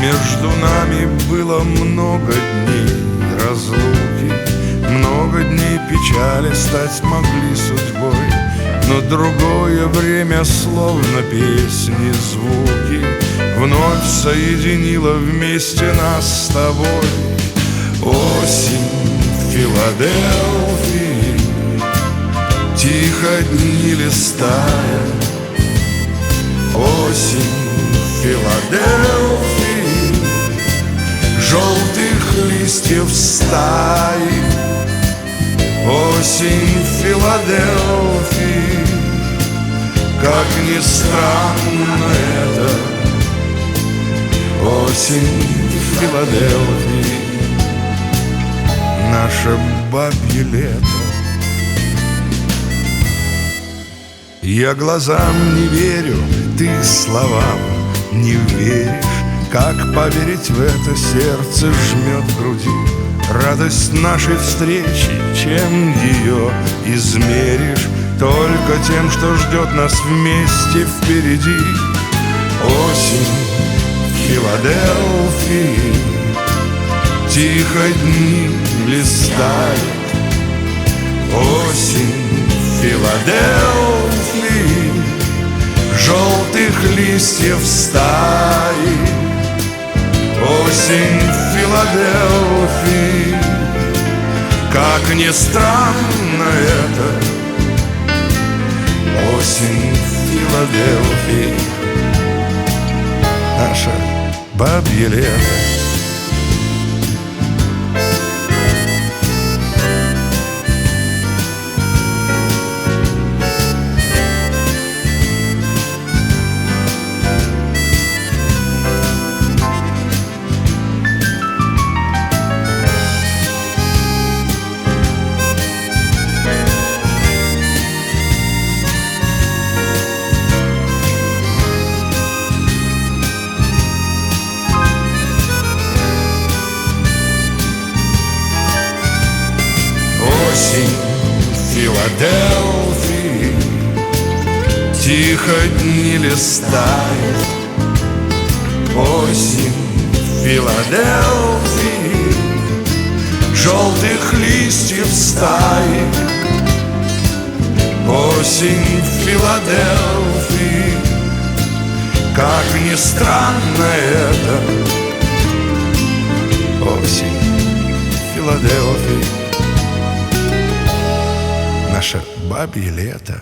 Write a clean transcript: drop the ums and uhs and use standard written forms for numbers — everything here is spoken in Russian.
Между нами было много дней разлуки, много дней печали стать могли судьбой. Но другое время, словно песни, звуки, вновь соединило вместе нас с тобой. Осень в Филадельфии, тихо дни листая. Осень в Филадельфии, желтых листьев стаи. Осень в Филадельфии, как ни странно это. Осень в Филадельфии, наше бабье лето. Я глазам не верю, ты словам не веришь. Как поверить в это, сердце жмет в груди. Радость нашей встречи, чем ее измеришь? Только тем, что ждет нас вместе впереди. Осень в Филадельфии, тихо дни листают. Осень в Филадельфии, желтых листьев стаи. Осень в Филадельфии, как ни странно это. Осень в Филадельфии, наше бабье лето. Осень в Филадельфии, тихо дни листают. Осень в Филадельфии, желтых листьев стаи. Осень в Филадельфии, как ни странно это. Осень в Филадельфии, наше бабье лето.